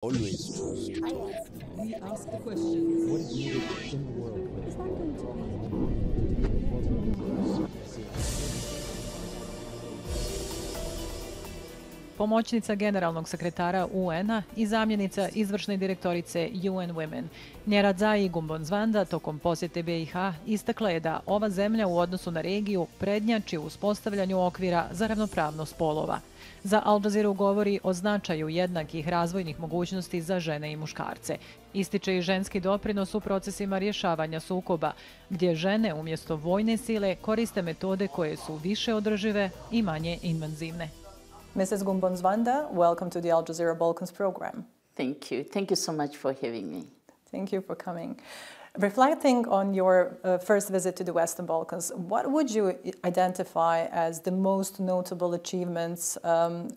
Always trust. We ask the questions. What is needed in the world? Pomoćnica generalnog sekretara UN-a i zamjenica izvršne direktorice UN Women Nyaradzayi Gumbonzvanda tokom posjete BiH istakla je da ova zemlja u odnosu na regiju prednjači u uspostavljanju okvira za ravnopravnost polova. Za Jazeeru govori o značaju jednakih razvojnih mogućnosti za žene i muškarce. Ističe i ženski doprinos u procesima rješavanja sukoba, gdje žene umjesto vojne sile koriste metode koje su više održive i manje invazivne. Mrs. Gumbonzvanda, welcome to the Al Jazeera Balkans program. Thank you. Thank you so much for having me. Thank you for coming. Reflecting on your first visit to the Western Balkans, what would you identify as the most notable achievements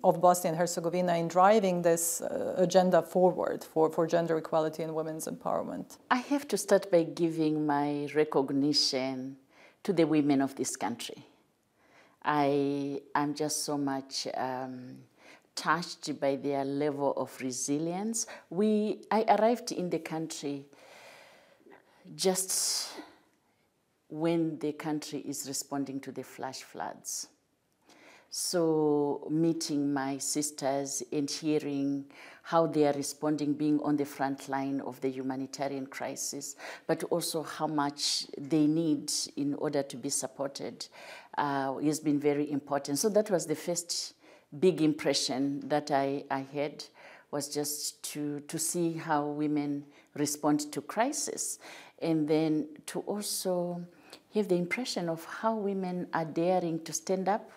of Bosnia and Herzegovina in driving this agenda forward for gender equality and women's empowerment? I have to start by giving my recognition to the women of this country. I'm just so much touched by their level of resilience. I arrived in the country just when the country is responding to the flash floods. So meeting my sisters and hearing how they are responding, being on the front line of the humanitarian crisis, but also how much they need in order to be supported has been very important. So that was the first big impression that I had, was just to see how women respond to crisis, and then to also have the impression of how women are daring to stand up,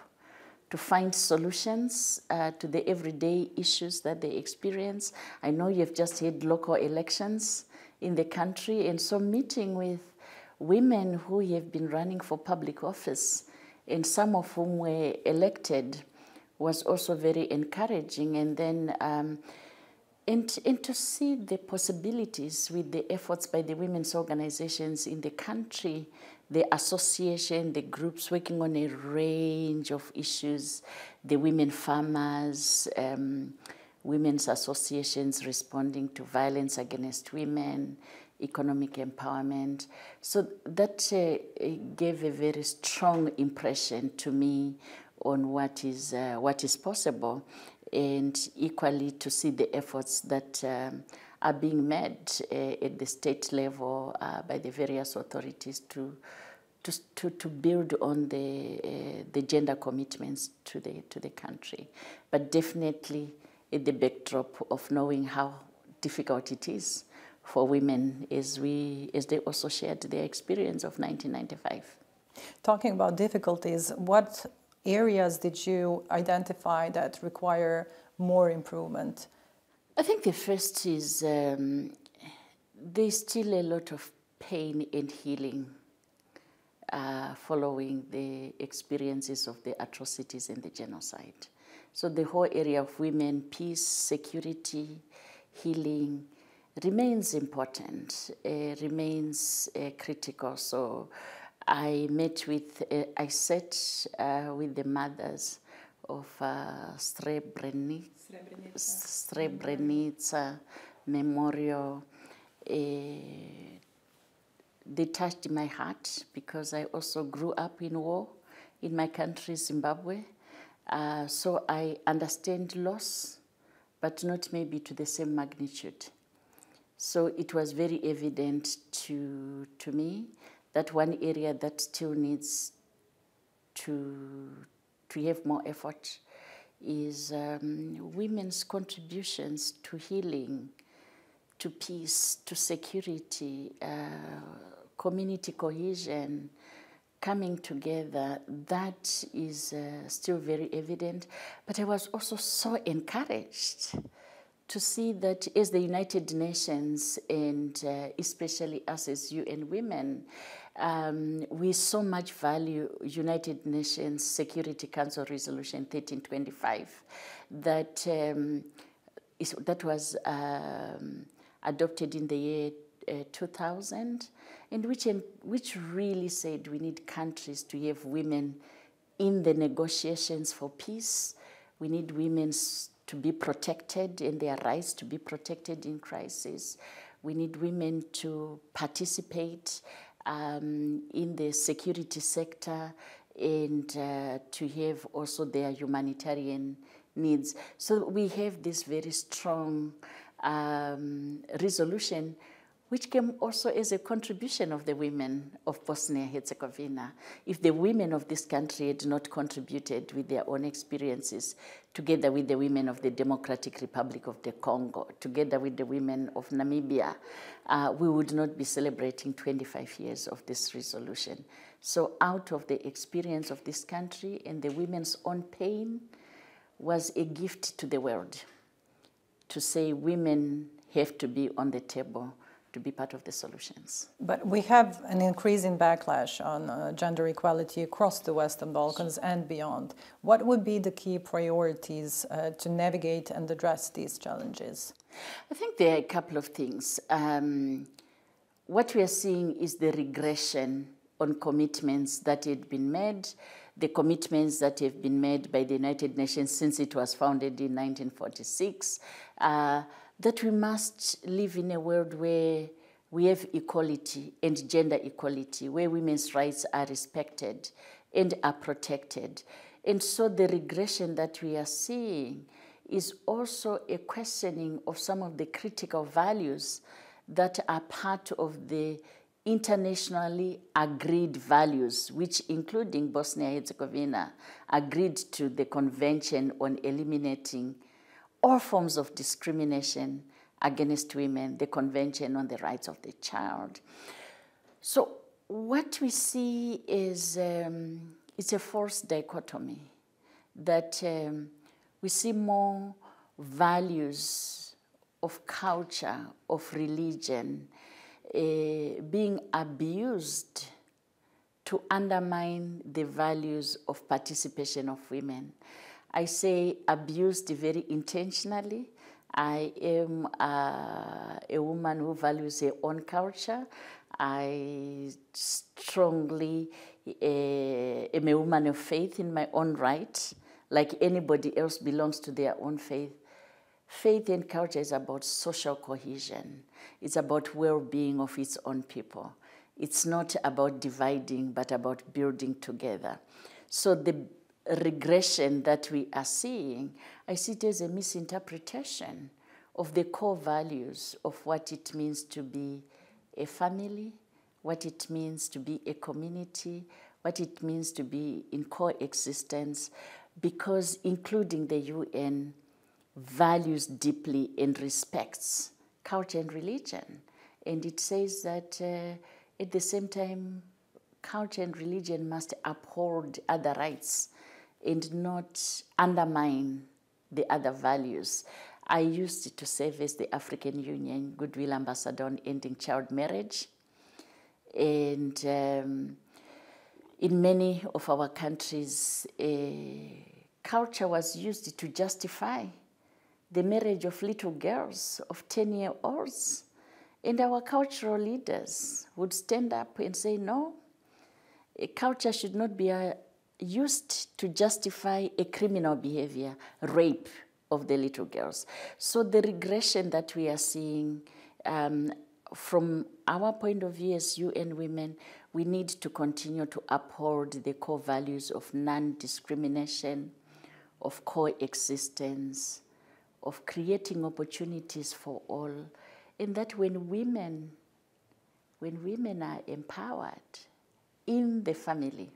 to find solutions to the everyday issues that they experience. I know you've just had local elections in the country, and so meeting with women who have been running for public office, and some of whom were elected, was also very encouraging. And then and to see the possibilities with the efforts by the women's organizations in the country, the association, the groups working on a range of issues, the women farmers, women's associations responding to violence against women, economic empowerment. So that gave a very strong impression to me on what is possible, and equally to see the efforts that are being made at the state level by the various authorities to build on the gender commitments to the country, but definitely at the backdrop of knowing how difficult it is for women, as they also shared their experience of 1995. Talking about difficulties, what areas did you identify that require more improvement? I think the first is there's still a lot of pain and healing following the experiences of the atrocities and the genocide. So the whole area of women, peace, security, healing remains important, remains critical. So I sat with the mothers of Srebrenica Memorial. They touched my heart because I also grew up in war in my country, Zimbabwe. So I understand loss, but not maybe to the same magnitude. So it was very evident to me that one area that still needs to have more effort is women's contributions to healing, to peace, to security, community cohesion, coming together. That is still very evident. But I was also so encouraged to see that as the United Nations, and especially us as UN Women, we so much value United Nations Security Council Resolution 1325 that was adopted in the year 2000, and which really said we need countries to have women in the negotiations for peace. We need women to be protected and their rights to be protected in crisis. We need women to participate in the security sector and to have also their humanitarian needs. So we have this very strong resolution, which came also as a contribution of the women of Bosnia-Herzegovina. If the women of this country had not contributed with their own experiences, together with the women of the Democratic Republic of the Congo, together with the women of Namibia, we would not be celebrating 25 years of this resolution. So out of the experience of this country and the women's own pain was a gift to the world to say women have to be on the table to be part of the solutions. But we have an increasing backlash on gender equality across the Western Balkans and beyond. What would be the key priorities to navigate and address these challenges? I think there are a couple of things. What we are seeing is the regression on commitments that had been made, the commitments that have been made by the United Nations since it was founded in 1946, that we must live in a world where we have equality and gender equality, where women's rights are respected and are protected. And so the regression that we are seeing is also a questioning of some of the critical values that are part of the internationally agreed values, which including Bosnia-Herzegovina agreed to the Convention on Eliminating all forms of discrimination against women, the Convention on the Rights of the Child. So what we see is it's a forced dichotomy, that we see more values of culture, of religion, being abused to undermine the values of participation of women. I say abused very intentionally. I am a woman who values her own culture. I strongly am a woman of faith in my own right, like anybody else belongs to their own faith. Faith and culture is about social cohesion. It's about well-being of its own people. It's not about dividing, but about building together. So the regression that we are seeing, I see it as a misinterpretation of the core values of what it means to be a family, what it means to be a community, what it means to be in coexistence, because including the UN values deeply and respects culture and religion. And it says that at the same time, culture and religion must uphold other rights and not undermine the other values. I used to serve as the African Union Goodwill Ambassador on ending child marriage. And in many of our countries, culture was used to justify the marriage of little girls of 10-year-olds. And our cultural leaders would stand up and say, no, a culture should not be used to justify a criminal behavior, rape of the little girls. So the regression that we are seeing from our point of view as UN Women, we need to continue to uphold the core values of non-discrimination, of coexistence, of creating opportunities for all, and that when women are empowered in the family,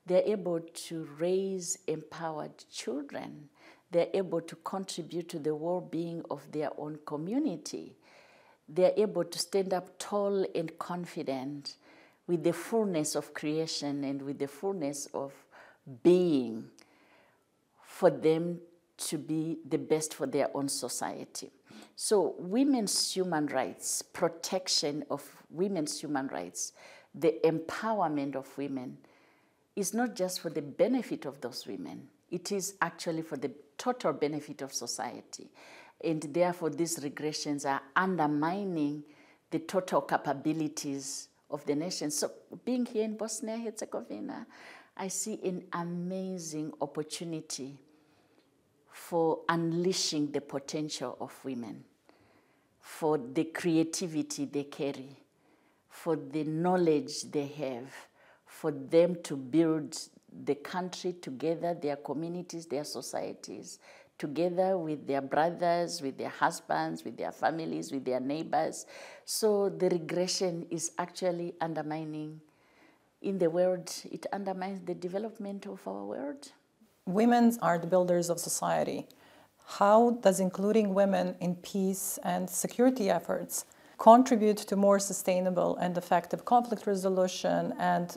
they're able to raise empowered children. They're able to contribute to the well-being of their own community. They're able to stand up tall and confident with the fullness of creation and with the fullness of being for them to be the best for their own society. So women's human rights, protection of women's human rights, the empowerment of women is not just for the benefit of those women. It is actually for the total benefit of society. And therefore, these regressions are undermining the total capabilities of the nation. So being here in Bosnia-Herzegovina, I see an amazing opportunity for unleashing the potential of women, for the creativity they carry, for the knowledge they have, for them to build the country together, their communities, their societies, together with their brothers, with their husbands, with their families, with their neighbors. So the regression is actually undermining in the world, it undermines the development of our world. Women are the builders of society. How does including women in peace and security efforts contribute to more sustainable and effective conflict resolution and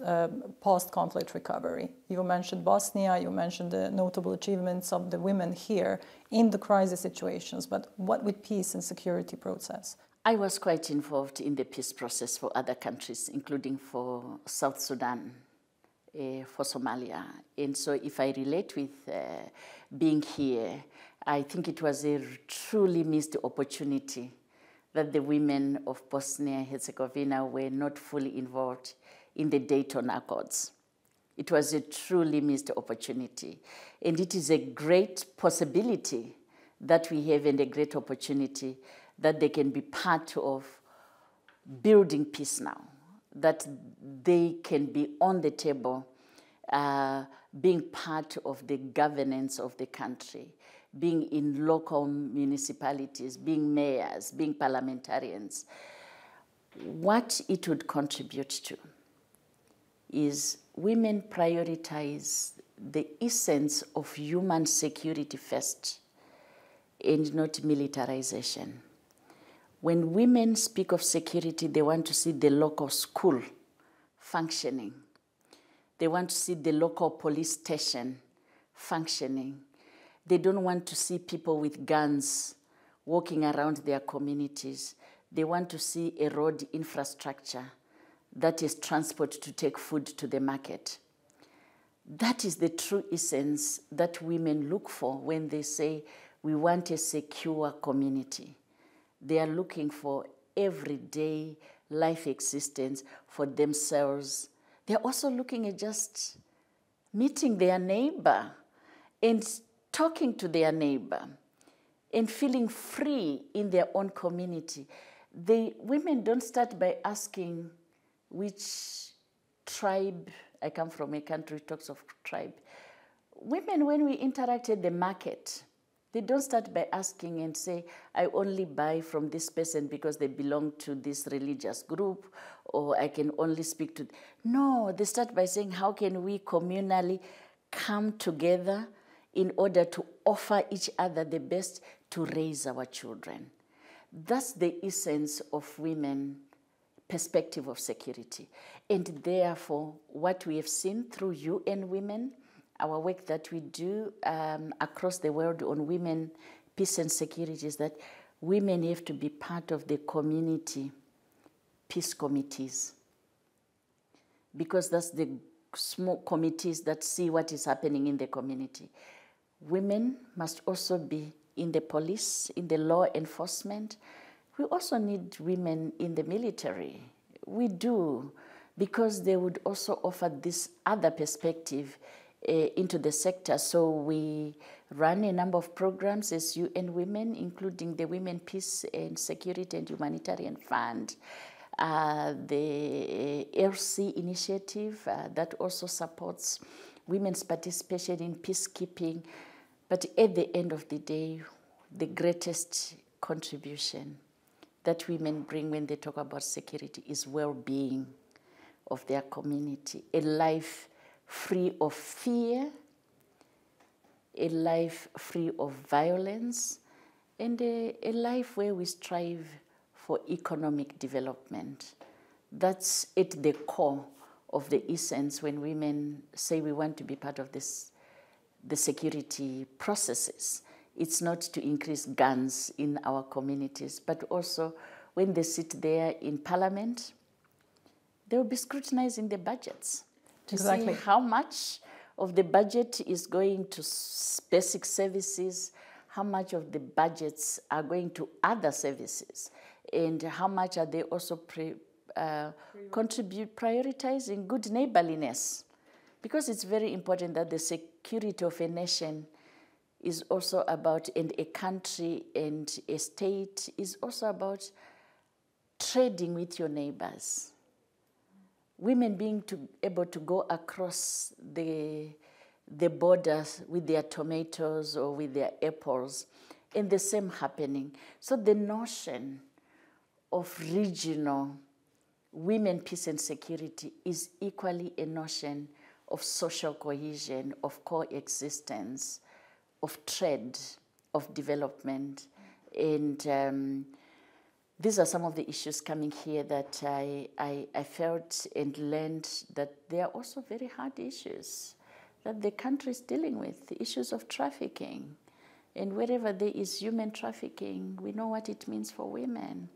post-conflict recovery? You mentioned Bosnia, you mentioned the notable achievements of the women here in the crisis situations, but what with peace and security process? I was quite involved in the peace process for other countries, including for South Sudan, for Somalia. And so if I relate with being here, I think it was a truly missed opportunity that the women of Bosnia and Herzegovina were not fully involved in the Dayton Accords. It was a truly missed opportunity. And it is a great possibility that we have and a great opportunity that they can be part of building peace now, that they can be on the table, being part of the governance of the country, being in local municipalities, being mayors, being parliamentarians. What it would contribute to is women prioritize the essence of human security first and not militarization. When women speak of security, they want to see the local school functioning. They want to see the local police station functioning. They don't want to see people with guns walking around their communities. They want to see a road infrastructure that is transport to take food to the market. That is the true essence that women look for when they say, we want a secure community. They are looking for everyday life existence for themselves. They're also looking at just meeting their neighbor and talking to their neighbor and feeling free in their own community. The women don't start by asking which tribe. I come from a country which talks of tribe. Women, when we interact at the market, they don't start by asking and say, I only buy from this person because they belong to this religious group, or I can only speak to... No, they start by saying, how can we communally come together in order to offer each other the best to raise our children? That's the essence of women perspective of security. And therefore, what we have seen through UN Women, our work that we do across the world on women, peace and security, is that women have to be part of the community peace committees, because that's the small committees that see what is happening in the community. Women must also be in the police, in the law enforcement. We also need women in the military. We do, because they would also offer this other perspective into the sector. So we run a number of programs as UN Women, including the Women Peace and Security and Humanitarian Fund, the RC initiative that also supports women's participation in peacekeeping. But at the end of the day, the greatest contribution that women bring when they talk about security is well-being of their community, a life free of fear, a life free of violence, and a life where we strive for economic development. That's at the core of the essence when women say we want to be part of this, the security processes. It's not to increase guns in our communities, but also when they sit there in parliament, they will be scrutinizing the budgets to see how much of the budget is going to basic services, how much of the budgets are going to other services, and how much are they also prioritizing good neighborliness. Because it's very important that the security of a nation is also about, and a country and a state is also about trading with your neighbors. Women being able to go across the borders with their tomatoes or with their apples, and the same happening. So the notion of regional women, peace and security is equally a notion of social cohesion, of coexistence, of trade, of development. And these are some of the issues coming here that I felt and learned that they are also very hard issues that the country is dealing with, the issues of trafficking. And wherever there is human trafficking, we know what it means for women.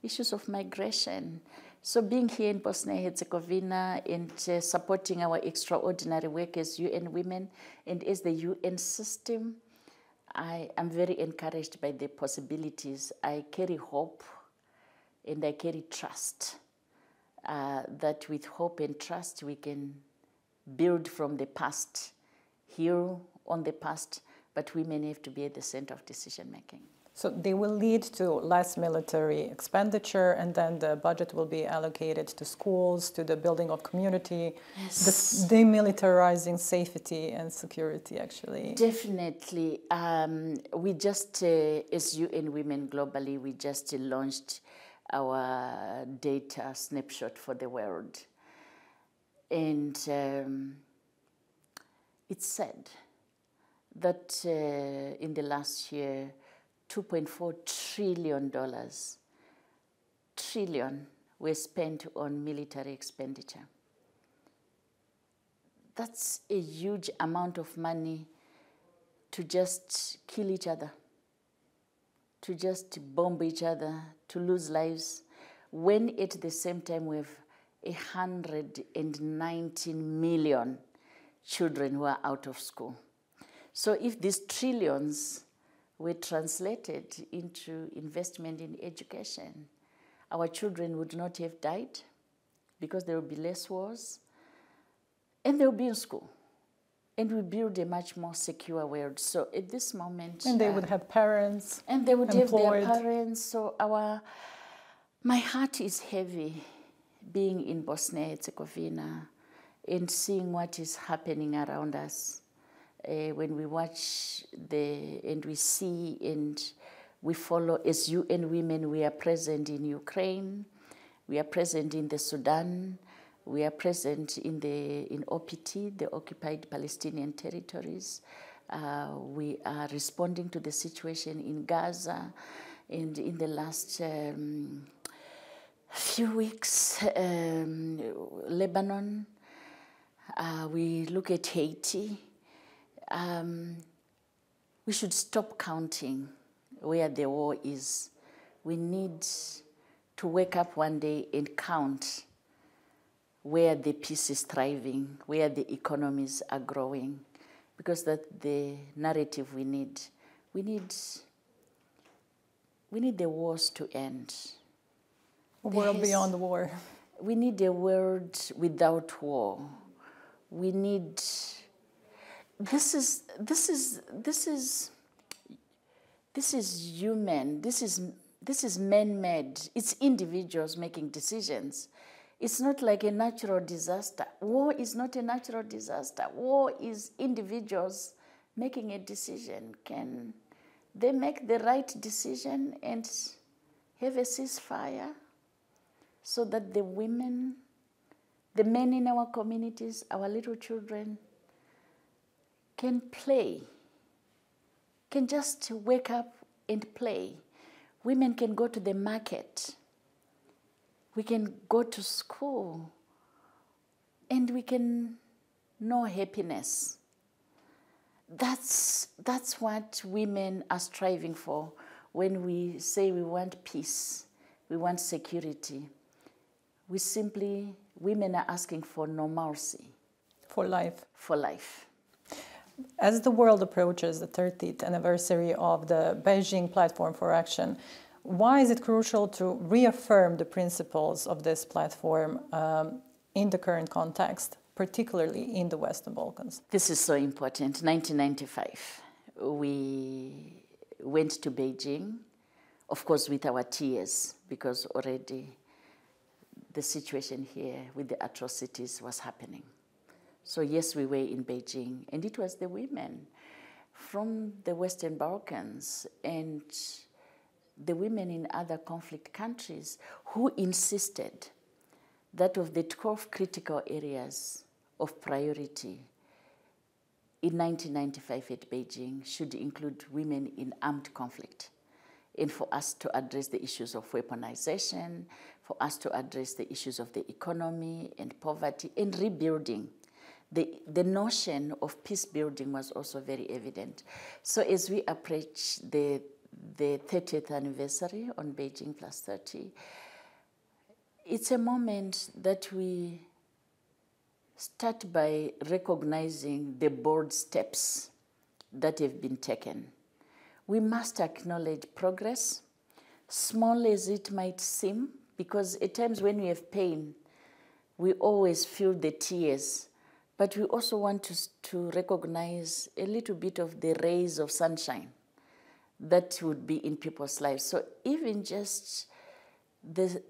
Issues of migration. So being here in Bosnia and Herzegovina and supporting our extraordinary work as UN Women and as the UN system, I am very encouraged by the possibilities. I carry hope and I carry trust that with hope and trust we can build from the past, heal on the past, but women have to be at the center of decision making. So they will lead to less military expenditure, and then the budget will be allocated to schools, to the building of community, Yes. the demilitarizing safety and security, actually. Definitely. We just, as UN Women globally, we just launched our data snapshot for the world. And it's said that in the last year, $2.4 trillion were spent on military expenditure. That's a huge amount of money to just kill each other, to just bomb each other, to lose lives, when at the same time we have 119 million children who are out of school. So if these trillions were translated into investment in education, our children would not have died because there would be less wars, and they will be in school. And we build a much more secure world. So at this moment... And they would have parents And they would employed. have their parents. So my heart is heavy being in Bosnia and Herzegovina and seeing what is happening around us. When we watch and we see and we follow, as UN Women, we are present in Ukraine, we are present in the Sudan, we are present in OPT, the Occupied Palestinian Territories. We are responding to the situation in Gaza, and in the last few weeks, Lebanon. We look at Haiti. We should stop counting where the war is. We need to wake up one day and count where the peace is thriving, where the economies are growing, because that's the narrative we need. We need the wars to end. A world beyond war. We need a world without war. We need... This is human. This is man-made. It's individuals making decisions. It's not like a natural disaster. War is not a natural disaster. War is individuals making a decision. Can they make the right decision and have a ceasefire so that the women, the men in our communities, our little children, can play, can just wake up and play. Women can go to the market. We can go to school. And we can know happiness. That's what women are striving for when we say we want peace, we want security. Women are asking for normalcy. For life. For life. As the world approaches the 30th anniversary of the Beijing Platform for Action, why is it crucial to reaffirm the principles of this platform in the current context, particularly in the Western Balkans? This is so important. 1995, we went to Beijing, of course with our tears, because already the situation here with the atrocities was happening. So yes, we were in Beijing, and it was the women from the Western Balkans and the women in other conflict countries who insisted that of the 12 critical areas of priority in 1995 at Beijing should include women in armed conflict, and for us to address the issues of weaponization, for us to address the issues of the economy and poverty and rebuilding. The notion of peace building was also very evident. So as we approach the 30th anniversary on Beijing Plus 30, it's a moment that we start by recognizing the bold steps that have been taken. We must acknowledge progress, small as it might seem, because at times when we have pain, we always feel the tears, but we also want to recognize a little bit of the rays of sunshine that would be in people's lives. So even just the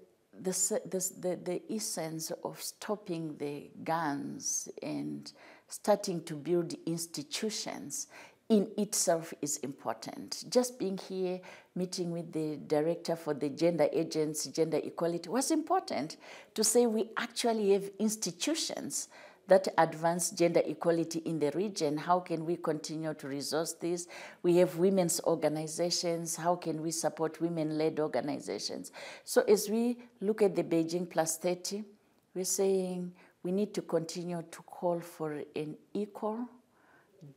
essence of stopping the guns and starting to build institutions in itself is important. Just being here, meeting with the director for the gender agency, gender equality, was important to say we actually have institutions that advance gender equality in the region. How can we continue to resource this? We have women's organizations. How can we support women-led organizations? So as we look at the Beijing Plus 30, we're saying we need to continue to call for an equal,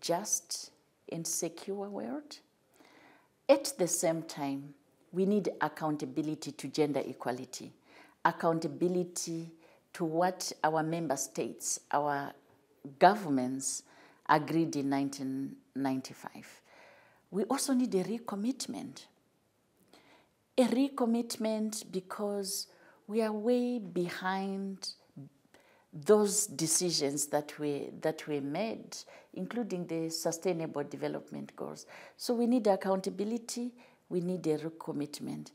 just, and secure world. At the same time, we need accountability to gender equality, accountability to what our member states, our governments agreed in 1995. We also need a recommitment. A recommitment because we are way behind those decisions that were made, including the Sustainable Development Goals. So we need accountability, we need a recommitment,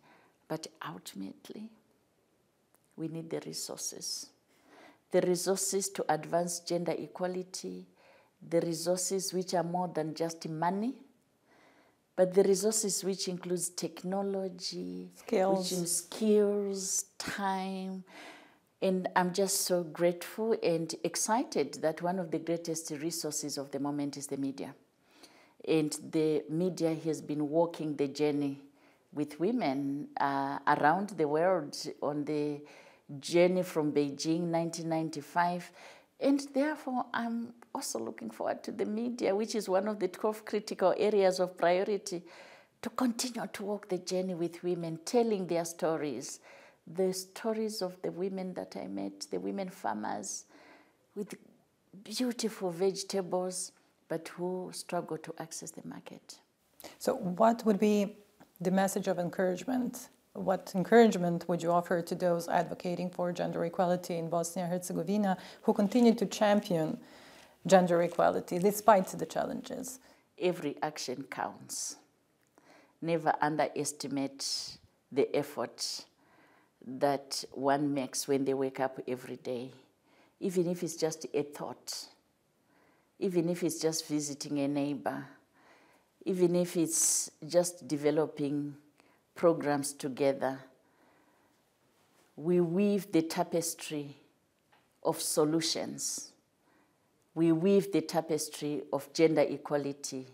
but ultimately, we need the resources to advance gender equality, the resources which are more than just money, but the resources which includes technology, skills, time. And I'm just so grateful and excited that one of the greatest resources of the moment is the media. And the media has been walking the journey with women around the world on the journey from Beijing, 1995. And therefore, I'm also looking forward to the media, which is one of the 12 critical areas of priority, to continue to walk the journey with women, telling their stories, the stories of the women that I met, the women farmers with beautiful vegetables, but who struggle to access the market. So what would be the message of encouragement? What encouragement would you offer to those advocating for gender equality in Bosnia and Herzegovina who continue to champion gender equality despite the challenges? Every action counts. Never underestimate the effort that one makes when they wake up every day, even if it's just a thought, even if it's just visiting a neighbor, even if it's just developing programs together. We weave the tapestry of solutions. We weave the tapestry of gender equality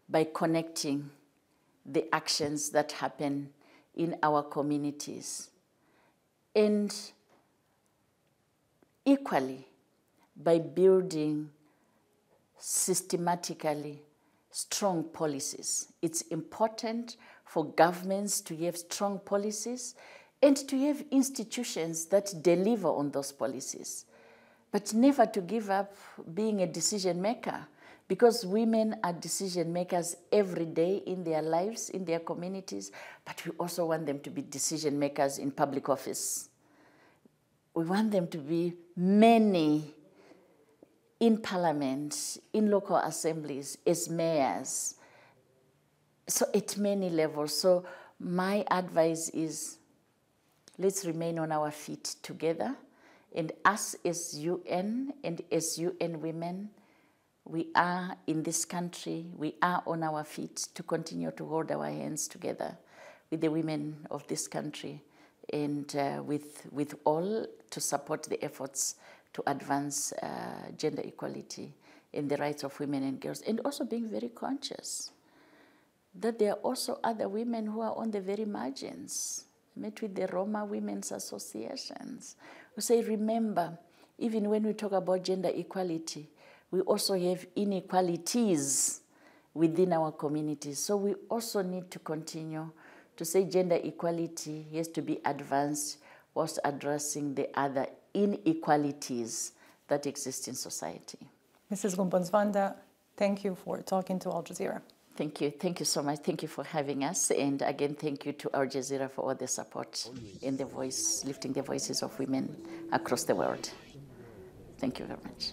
by connecting the actions that happen in our communities, and equally by building systematically strong policies. It's important for governments to have strong policies and to have institutions that deliver on those policies, but never to give up being a decision maker, because women are decision makers every day in their lives, in their communities, but we also want them to be decision makers in public office. We want them to be many in parliament, in local assemblies, as mayors, so at many levels. So my advice is, let's remain on our feet together. And us as UN and as UN women, we are in this country, we are on our feet to continue to hold our hands together with the women of this country and with all to support the efforts to advance gender equality and the rights of women and girls, and also being very conscious that there are also other women who are on the very margins. I met with the Roma Women's Associations who say, remember, even when we talk about gender equality, we also have inequalities within our communities. So we also need to continue to say gender equality has to be advanced whilst addressing the other inequalities that exist in society. Mrs. Gumbonzvanda, thank you for talking to Al Jazeera. Thank you. Thank you so much. Thank you for having us. And again, thank you to Al Jazeera for all the support in the voice, lifting the voices of women across the world. Thank you very much.